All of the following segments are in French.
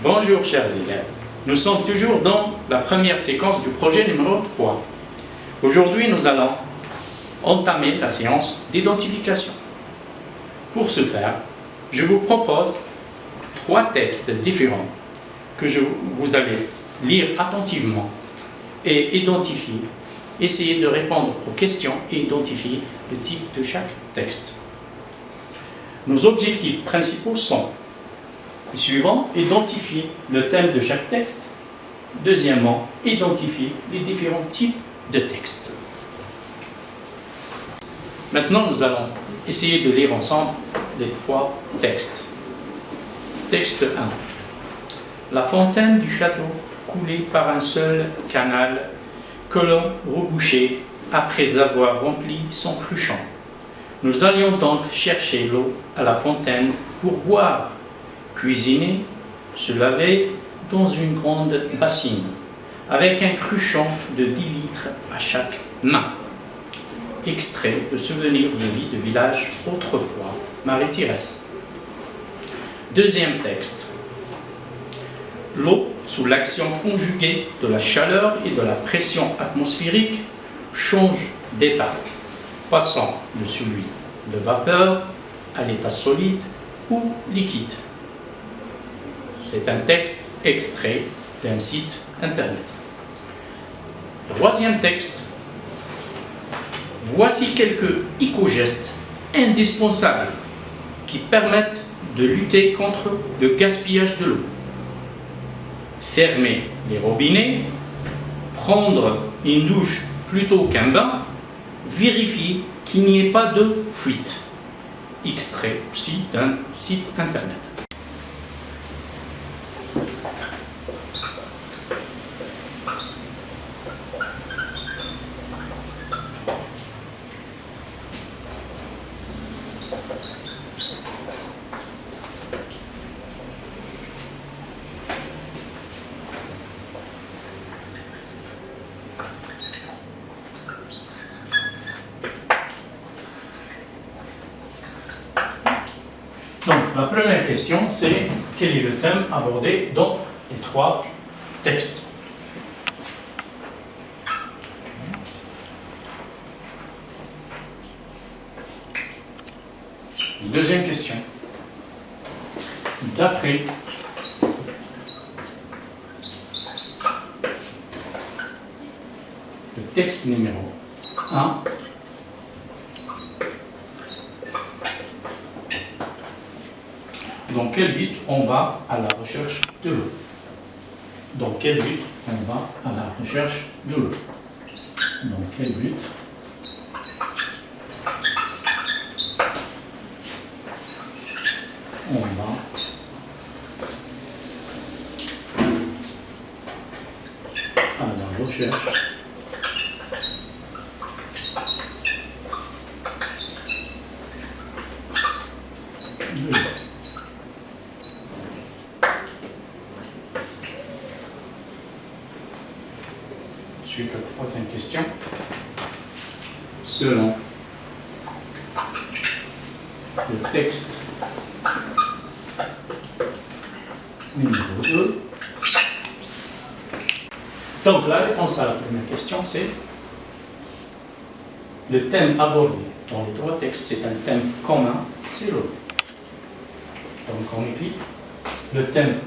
Bonjour chers élèves, nous sommes toujours dans la première séquence du projet numéro 3. Aujourd'hui nous allons entamer la séance d'identification. Pour ce faire, je vous propose 3 textes différents que vous allez lire attentivement et identifier. Essayez de répondre aux questions et identifier le type de chaque texte. Nos objectifs principaux sont les suivants: identifier le thème de chaque texte. Deuxièmement, identifier les différents types de textes. Maintenant, nous allons essayer de lire ensemble les 3 textes. Texte 1. La fontaine du château coulait par un seul canal que l'on rebouchait après avoir rempli son cruchon. Nous allions donc chercher l'eau à la fontaine pour boire, cuisiner, se laver dans une grande bassine, avec un cruchon de 10 litres à chaque main. Extrait de Souvenirs de vie de village autrefois, Marie-Thérèse. Deuxième texte. L'eau, sous l'action conjuguée de la chaleur et de la pression atmosphérique, change d'état, passant de celui de vapeur à l'état solide ou liquide. C'est un texte extrait d'un site internet. Troisième texte. Voici quelques éco-gestes indispensables qui permettent de lutter contre le gaspillage de l'eau. Fermer les robinets, prendre une douche plutôt qu'un bain, vérifier qu'il n'y ait pas de fuite. Extrait aussi d'un site internet. Donc, la première question, c'est quel est le thème abordé dans les 3 textes. Deuxième question. D'après le texte numéro 1, dans quel but on va à la recherche de l'eau? Dans quel but on va à la recherche de l'eau? Dans quel but on va à la recherche de l'eau? Ensuite, la troisième question. Selon le texte numéro 2. Donc, la réponse à la première question, c'est le thème abordé dans les 3 textes, c'est un thème commun, c'est l'eau. Donc, on écrit le thème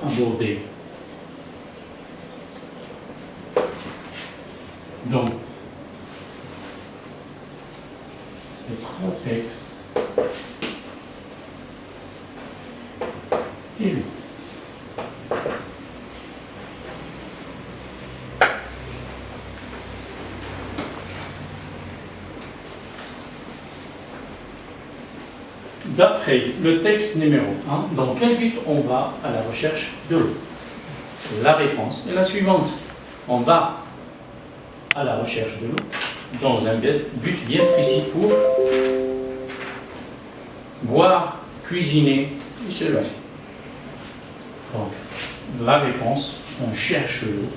abordé dans les 3 textes et l'eau. D'après le texte numéro 1, dans quel but on va à la recherche de l'eau? La réponse est la suivante. On va à la recherche de l'eau dans un but bien précis pour boire, cuisiner et se laver. Donc, la réponse, on cherche l'eau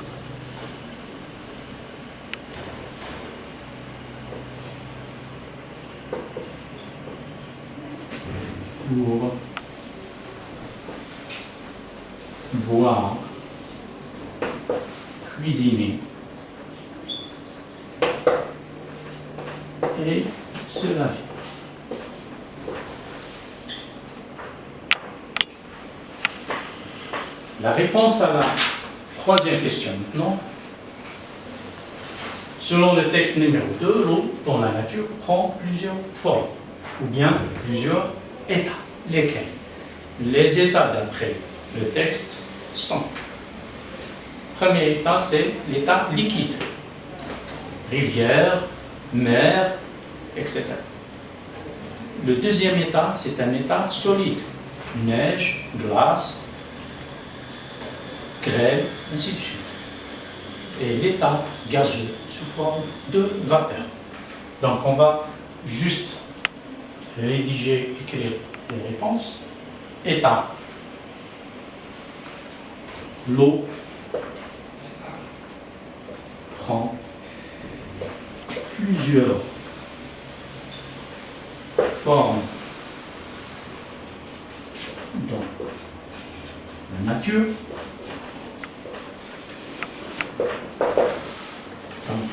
pour boire, cuisiner et se laver. La réponse à la troisième question maintenant. Selon le texte numéro 2, l'eau dans la nature prend plusieurs formes, ou bien plusieurs états. Lesquels? Les états d'après le texte sont: premier état, c'est l'état liquide, rivière, mer, etc. Le deuxième état, c'est un état solide, neige, glace, grêle, ainsi de suite. Et l'état gazeux sous forme de vapeur. Donc on va juste rédiger, écrire les réponses. État: l'eau prend plusieurs formes dans la nature. Donc,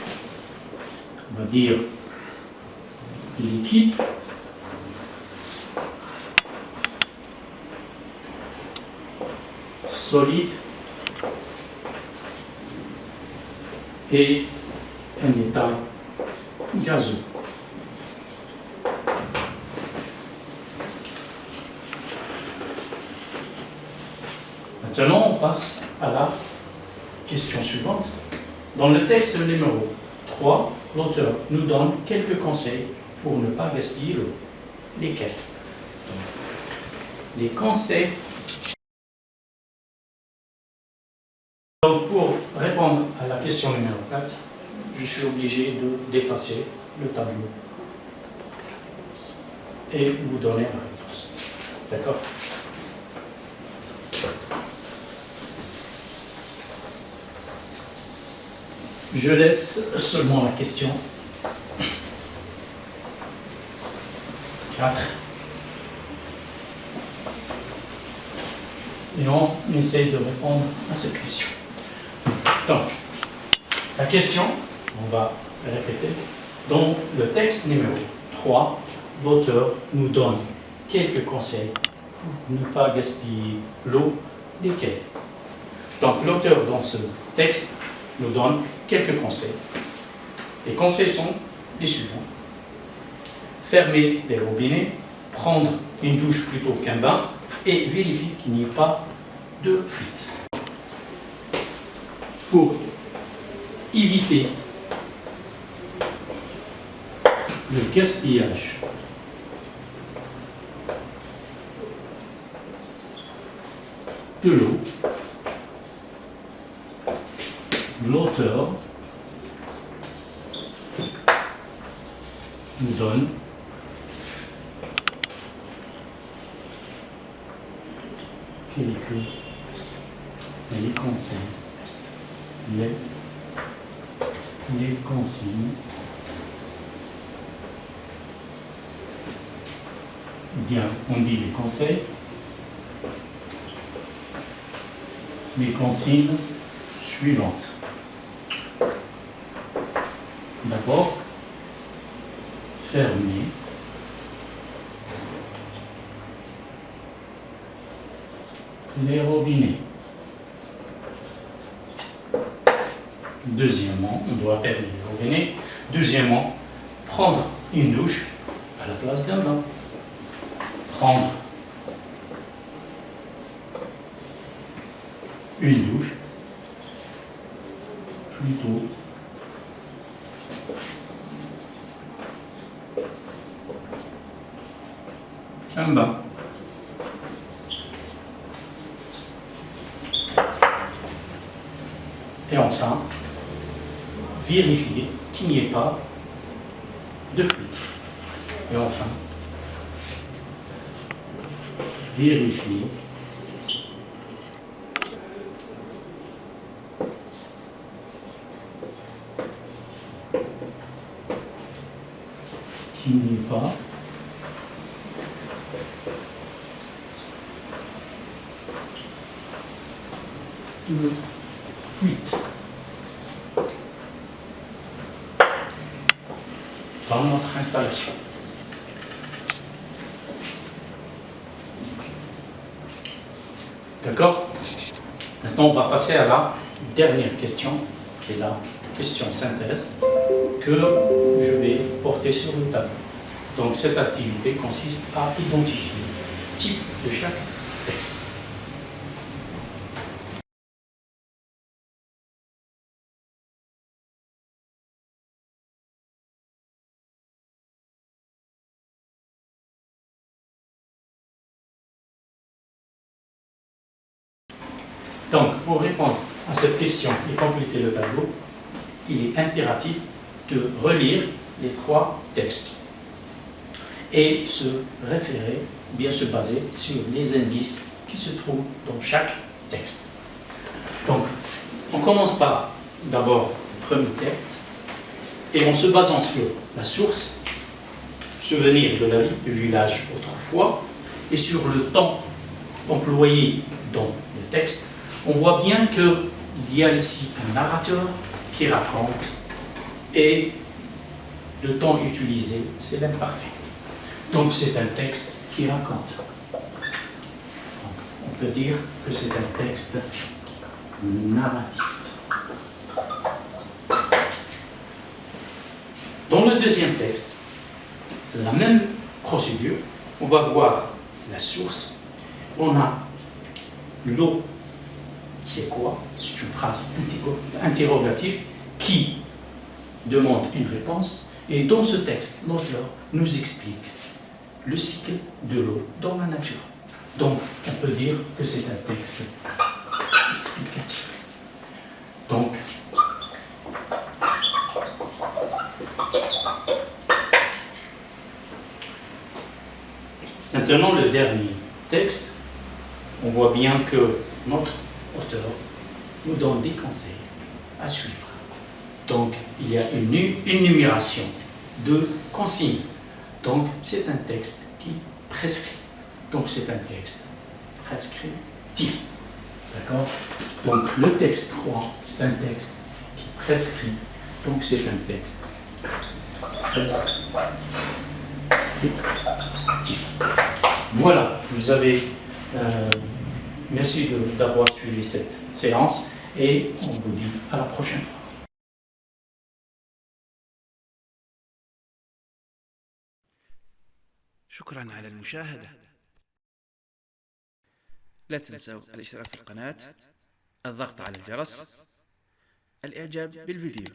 on va dire liquide, solide et un état gazeux. Maintenant, on passe à la question suivante. Dans le texte numéro 3, l'auteur nous donne quelques conseils pour ne pas gaspiller l'eau. Lesquels? Les conseils. Donc, pour répondre à la question numéro 4, je suis obligé d'effacer le tableau et vous donner la réponse. D'accord? Je laisse seulement la question 4. Et on essaye de répondre à cette question. Donc, la question, on va répéter. Dans le texte numéro 3, l'auteur nous donne quelques conseils pour ne pas gaspiller l'eau. Lesquels? Donc, l'auteur dans ce texte nous donne quelques conseils. Les conseils sont les suivants. Fermer les robinets, prendre une douche plutôt qu'un bain et vérifier qu'il n'y ait pas de fuite. Pour éviter le gaspillage de l'eau, l'auteur nous donne les conseils, les consignes, bien, on dit les conseils, les consignes suivantes. D'abord, fermer les robinets. Deuxièmement, on doit fermer les robinets. Deuxièmement, prendre une douche à la place d'un bain. Prendre une douche plutôt qu'un bain. Et enfin, vérifier qu'il n'y ait pas de fuite. Et enfin, vérifier qu'il n'y ait pas de fuite dans notre installation. D'accord? Maintenant, on va passer à la dernière question, qui est la question synthèse, que je vais porter sur le tableau. Donc, cette activité consiste à identifier le type de chaque texte. Donc, pour répondre à cette question et compléter le tableau, il est impératif de relire les 3 textes et se référer, bien se baser sur les indices qui se trouvent dans chaque texte. Donc, on commence par d'abord le premier texte et en se basant sur la source, souvenir de la vie du village autrefois, et sur le temps employé dans le texte, on voit bien qu'il y a ici un narrateur qui raconte et le temps utilisé, c'est l'imparfait. Donc c'est un texte qui raconte. Donc, on peut dire que c'est un texte narratif. Dans le deuxième texte, la même procédure, on va voir la source. On a l'eau. C'est quoi? C'est une phrase interrogative qui demande une réponse. Et dans ce texte, l'auteur nous explique le cycle de l'eau dans la nature. Donc, on peut dire que c'est un texte explicatif. Donc, maintenant, le dernier texte, on voit bien que notre auteur nous donne des conseils à suivre. Donc, il y a une énumération de consignes. Donc, c'est un texte qui prescrit. Donc, c'est un texte prescriptif. D'accord? Donc, le texte 3, c'est un texte qui prescrit. Donc, c'est un texte prescriptif. Voilà, vous avez... merci d'avoir suivi cette séance et on vous dit à la prochaine fois. شكرا على المشاهدة. لا تنسوا الاشتراك في القناة، الضغط على الجرس، الإعجاب بالفيديو.